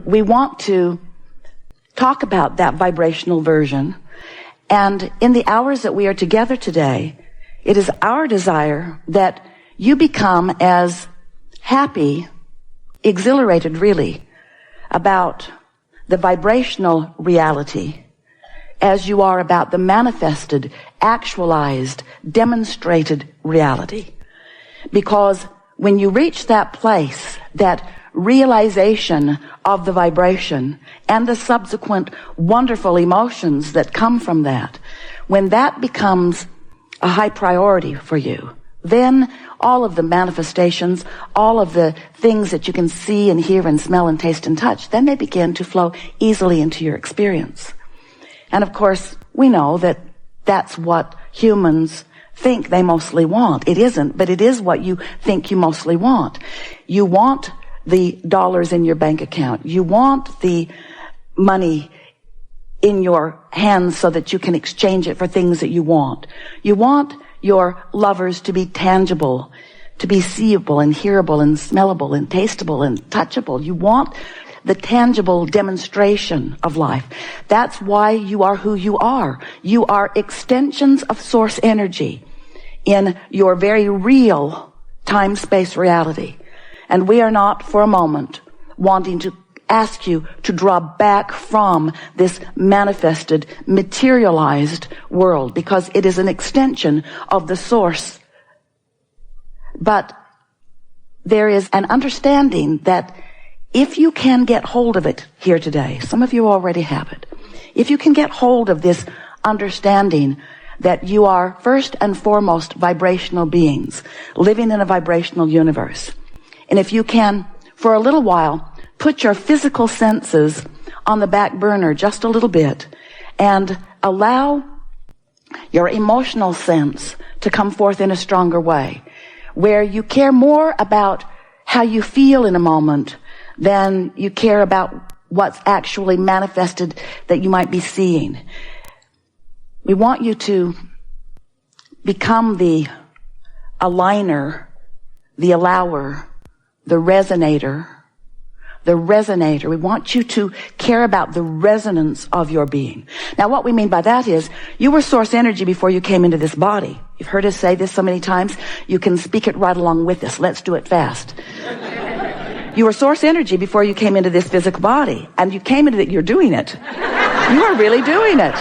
we want to talk about that vibrational version. And in the hours that we are together today, it is our desire that you become as happy, exhilarated really, about the vibrational reality as you are about the manifested, actualized, demonstrated reality. Because when you reach that place, that realization of the vibration and the subsequent wonderful emotions that come from that, when that becomes a high priority for you, then all of the manifestations, all of the things that you can see and hear and smell and taste and touch, then they begin to flow easily into your experience. And of course, we know that that's what humans think they mostly want. It isn't, but it is what you think you mostly want. You want the dollars in your bank account. You want the money in your hands so that you can exchange it for things that you want. You want your lovers to be tangible, to be seeable and hearable and smellable and tasteable and touchable. You want the tangible demonstration of life. That's why you are who you are. You are extensions of source energy in your very real time-space reality. And we are not for a moment wanting to ask you to draw back from this manifested, materialized world, because it is an extension of the source. But there is an understanding that if you can get hold of it here today, some of you already have it, if you can get hold of this understanding that you are first and foremost vibrational beings living in a vibrational universe, and if you can, for a little while, put your physical senses on the back burner just a little bit and allow your emotional sense to come forth in a stronger way, where you care more about how you feel in a moment than you care about what's actually manifested that you might be seeing. We want you to become the aligner, the allower, the resonator. We want you to care about the resonance of your being. Now, what we mean by that is you were source energy before you came into this body. You've heard us say this so many times. You can speak it right along with us. Let's do it fast. You were source energy before you came into this physical body. And you came into it, you're doing it. You are really doing it.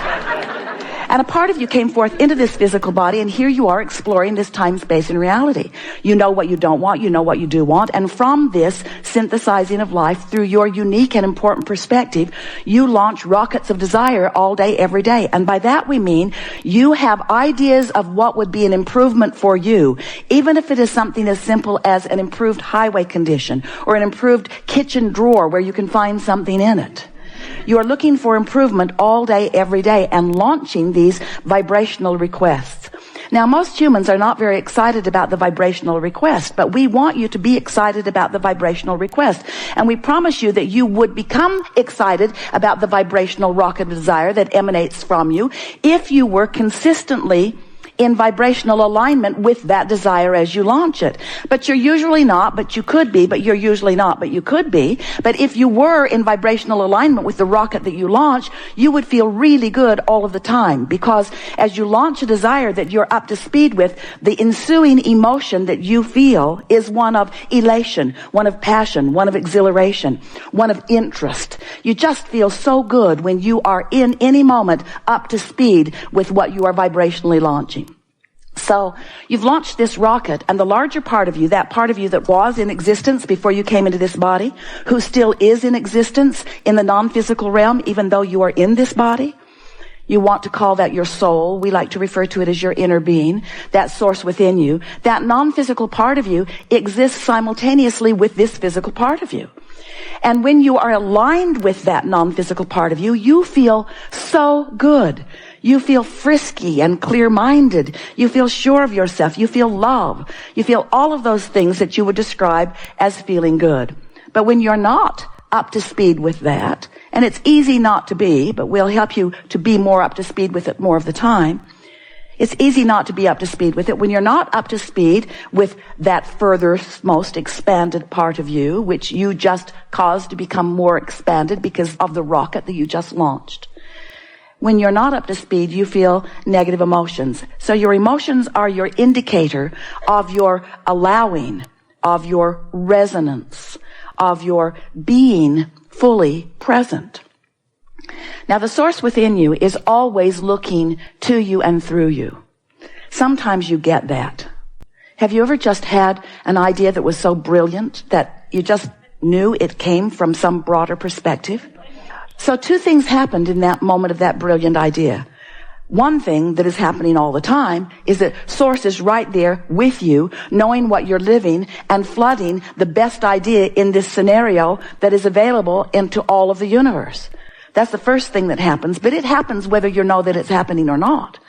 And a part of you came forth into this physical body, and here you are exploring this time, space, and reality. You know what you don't want, you know what you do want, and from this synthesizing of life through your unique and important perspective, you launch rockets of desire all day, every day. And by that we mean you have ideas of what would be an improvement for you, even if it is something as simple as an improved highway condition or an improved kitchen drawer where you can find something in it. You are looking for improvement all day, every day, and launching these vibrational requests. Now, most humans are not very excited about the vibrational request, but we want you to be excited about the vibrational request. And we promise you that you would become excited about the vibrational rocket of desire that emanates from you if you were consistently in vibrational alignment with that desire as you launch it. But you're usually not, but you could be, but you're usually not, but you could be. But if you were in vibrational alignment with the rocket that you launch, you would feel really good all of the time, because as you launch a desire that you're up to speed with, the ensuing emotion that you feel is one of elation, one of passion, one of exhilaration, one of interest. You just feel so good when you are in any moment up to speed with what you are vibrationally launching. So you've launched this rocket, and the larger part of you, that part of you that was in existence before you came into this body, who still is in existence in the non-physical realm, even though you are in this body, you want to call that your soul. We like to refer to it as your inner being, that source within you. That non-physical part of you exists simultaneously with this physical part of you. And when you are aligned with that non-physical part of you, you feel so good. You feel frisky and clear-minded. You feel sure of yourself. You feel love. You feel all of those things that you would describe as feeling good. But when you're not up to speed with that, and it's easy not to be, but we'll help you to be more up to speed with it more of the time, It's easy not to be up to speed with it. When you're not up to speed with that furthermost expanded part of you, which you just caused to become more expanded because of the rocket that you just launched. When you're not up to speed, you feel negative emotions. So your emotions are your indicator of your allowing, of your resonance, of your being fully present. Now, the source within you is always looking to you and through you. Sometimes you get that. Have you ever just had an idea that was so brilliant that you just knew it came from some broader perspective? So two things happened in that moment of that brilliant idea. One thing that is happening all the time is that Source is right there with you, knowing what you're living and flooding the best idea in this scenario that is available into all of the universe. That's the first thing that happens, but it happens whether you know that it's happening or not.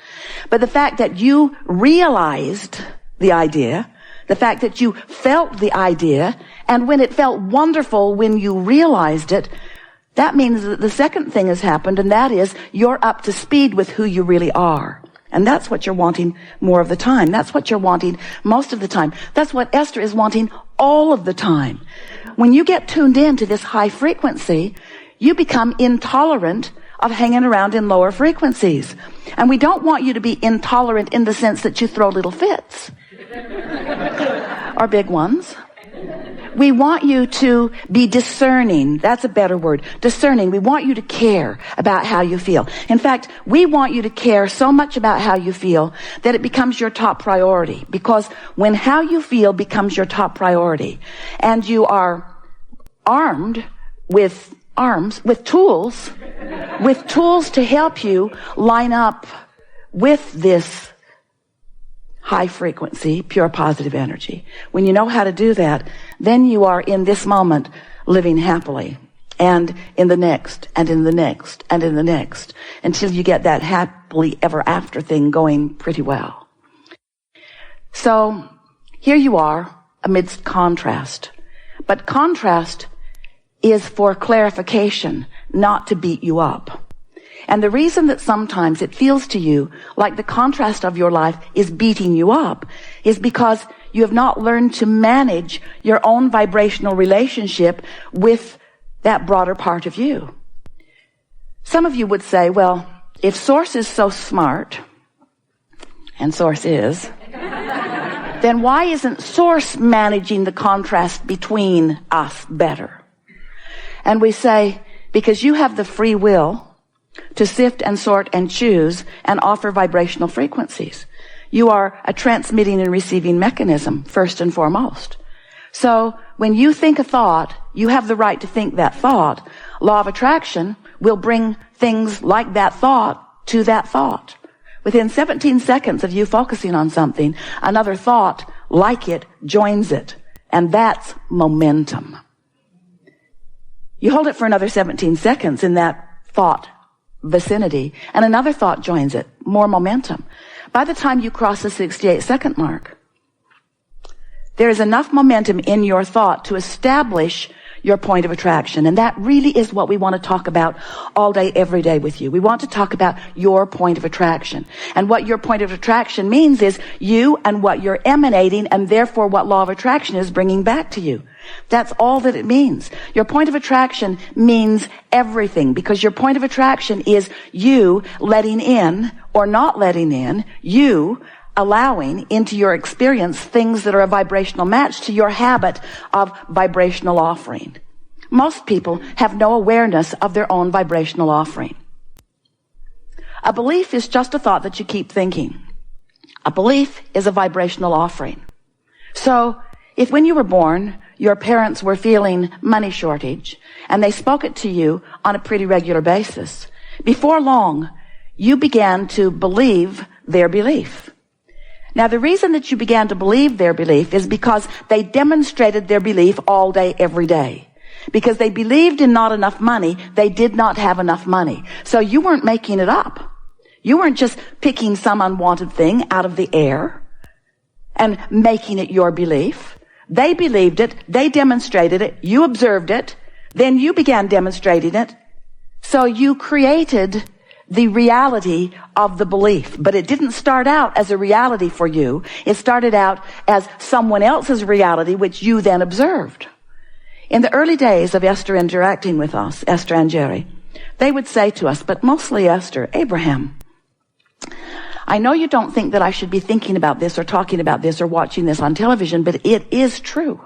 But the fact that you realized the idea, the fact that you felt the idea, and when it felt wonderful when you realized it, that means that the second thing has happened, and that is you're up to speed with who you really are. And that's what you're wanting more of the time. That's what you're wanting most of the time. That's what Esther is wanting all of the time. When you get tuned in to this high frequency, you become intolerant of hanging around in lower frequencies. And we don't want you to be intolerant in the sense that you throw little fits. Or big ones. We want you to be discerning. That's a better word. Discerning. We want you to care about how you feel. In fact, we want you to care so much about how you feel that it becomes your top priority. Because when how you feel becomes your top priority, and you are armed with tools to help you line up with this high frequency, pure positive energy. When you know how to do that, then you are in this moment living happily, and in the next, and in the next, and in the next, until you get that happily ever after thing going pretty well. So here you are amidst contrast. But contrast is for clarification, not to beat you up. And the reason that sometimes it feels to you like the contrast of your life is beating you up is because you have not learned to manage your own vibrational relationship with that broader part of you. Some of you would say, well, if Source is so smart, and Source is, then why isn't Source managing the contrast between us better? And we say, because you have the free will to sift and sort and choose and offer vibrational frequencies. You are a transmitting and receiving mechanism, first and foremost. So when you think a thought, you have the right to think that thought. Law of attraction will bring things like that thought to that thought. Within 17 seconds of you focusing on something, another thought like it joins it. And that's momentum. You hold it for another 17 seconds in that thought vicinity, and another thought joins it. More momentum. By the time you cross the 68-second mark, there is enough momentum in your thought to establish your point of attraction. And that really is what we want to talk about all day, every day with you. We want to talk about your point of attraction. And what your point of attraction means is you and what you're emanating, and therefore what law of attraction is bringing back to you. That's all that it means. Your point of attraction means everything, because your point of attraction is you letting in or not letting in, you allowing into your experience things that are a vibrational match to your habit of vibrational offering. Most people have no awareness of their own vibrational offering. A belief is just a thought that you keep thinking. A belief is a vibrational offering. So, if when you were born, your parents were feeling money shortage, and they spoke it to you on a pretty regular basis, before long, you began to believe their belief. Now, the reason that you began to believe their belief is because they demonstrated their belief all day, every day. Because they believed in not enough money, they did not have enough money. So you weren't making it up. You weren't just picking some unwanted thing out of the air and making it your belief. They believed it, they demonstrated it, you observed it, then you began demonstrating it. So you created the reality of the belief. But it didn't start out as a reality for you. It started out as someone else's reality, which you then observed. In the early days of Esther interacting with us, Esther and Jerry, they would say to us, but mostly Esther, Abraham, I know you don't think that I should be thinking about this or talking about this or watching this on television, but it is true.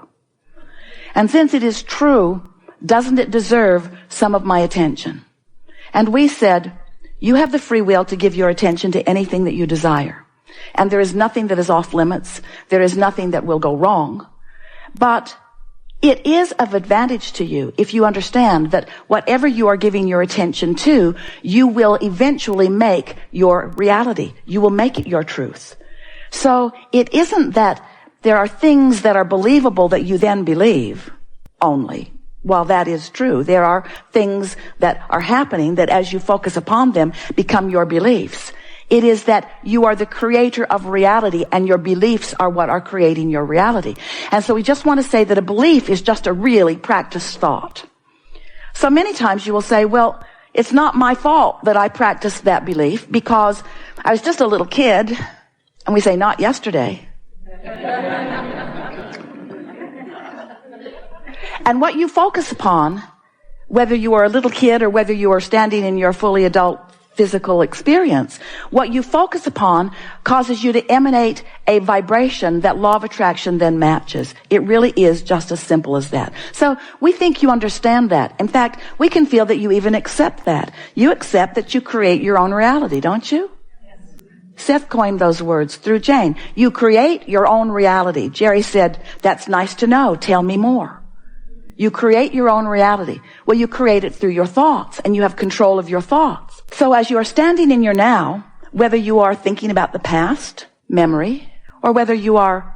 And since it is true, doesn't it deserve some of my attention? And we said, you have the free will to give your attention to anything that you desire. And there is nothing that is off limits. There is nothing that will go wrong. But it is of advantage to you if you understand that whatever you are giving your attention to, you will eventually make your reality. You will make it your truth. So it isn't that there are things that are believable that you then believe only. While that is true, there are things that are happening that as you focus upon them become your beliefs. It is that you are the creator of reality and your beliefs are what are creating your reality. And so we just want to say that a belief is just a really practiced thought. So many times you will say, well, it's not my fault that I practiced that belief because I was just a little kid. And we say, not yesterday. And what you focus upon, whether you are a little kid or whether you are standing in your fully adult physical experience, what you focus upon causes you to emanate a vibration that law of attraction then matches. It really is just as simple as that. So we think you understand that. In fact, we can feel that you even accept that. You accept that you create your own reality, don't you? Yes. Seth coined those words through Jane. You create your own reality. Jerry said, that's nice to know. Tell me more. You create your own reality. Well, you create it through your thoughts, and you have control of your thoughts. So as you are standing in your now, whether you are thinking about the past, memory, or whether you are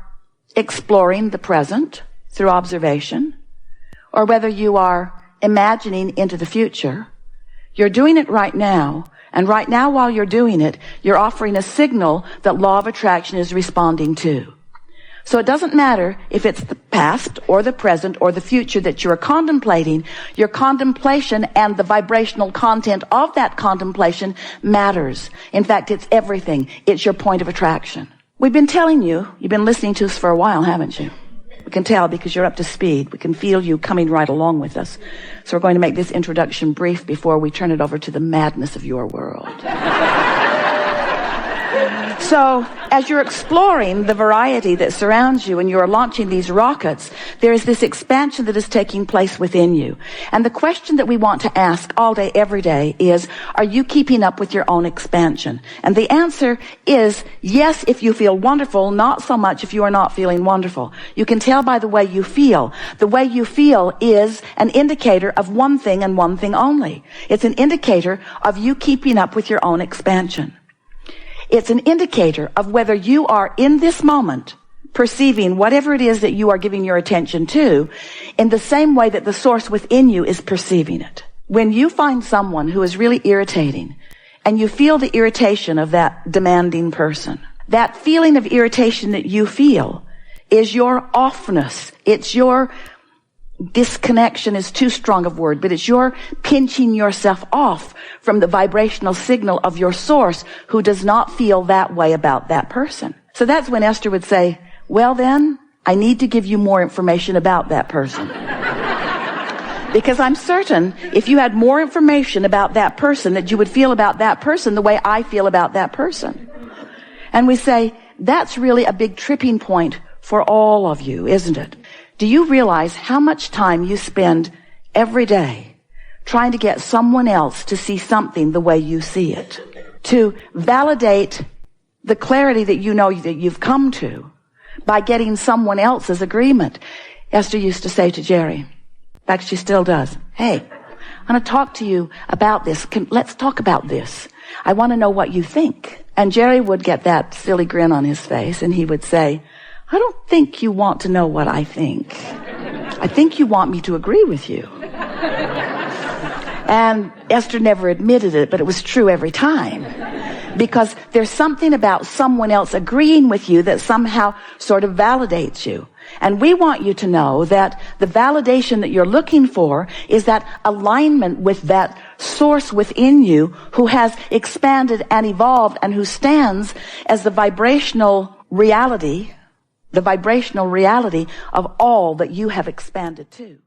exploring the present through observation, or whether you are imagining into the future, you're doing it right now. And right now, while you're doing it, you're offering a signal that law of attraction is responding to. So it doesn't matter if it's the past or the present or the future that you are contemplating. Your contemplation and the vibrational content of that contemplation matters. In fact, it's everything. It's your point of attraction. We've been telling you, you've been listening to us for a while, haven't you? We can tell because you're up to speed. We can feel you coming right along with us. So we're going to make this introduction brief before we turn it over to the madness of your world. So, as you're exploring the variety that surrounds you and you're launching these rockets, there is this expansion that is taking place within you. And the question that we want to ask all day, every day is, are you keeping up with your own expansion? And the answer is yes if you feel wonderful, not so much if you are not feeling wonderful. You can tell by the way you feel. The way you feel is an indicator of one thing and one thing only. It's an indicator of you keeping up with your own expansion. It's an indicator of whether you are in this moment perceiving whatever it is that you are giving your attention to in the same way that the source within you is perceiving it. When you find someone who is really irritating and you feel the irritation of that demanding person, that feeling of irritation that you feel is your offness. It's your disconnection is too strong a word, but it's your pinching yourself off from the vibrational signal of your source who does not feel that way about that person. So that's when Esther would say, well then, I need to give you more information about that person. Because I'm certain if you had more information about that person that you would feel about that person the way I feel about that person. And we say, that's really a big tripping point for all of you, isn't it? Do you realize how much time you spend every day trying to get someone else to see something the way you see it? To validate the clarity that you know that you've come to by getting someone else's agreement. Esther used to say to Jerry, in fact, she still does, hey, I'm going to talk to you about this. Let's talk about this. I want to know what you think. And Jerry would get that silly grin on his face and he would say, I don't think you want to know what I think. I think you want me to agree with you. And Esther never admitted it, but it was true every time. Because there's something about someone else agreeing with you that somehow sort of validates you. And we want you to know that the validation that you're looking for is that alignment with that source within you who has expanded and evolved and who stands as the vibrational reality of all that you have expanded to.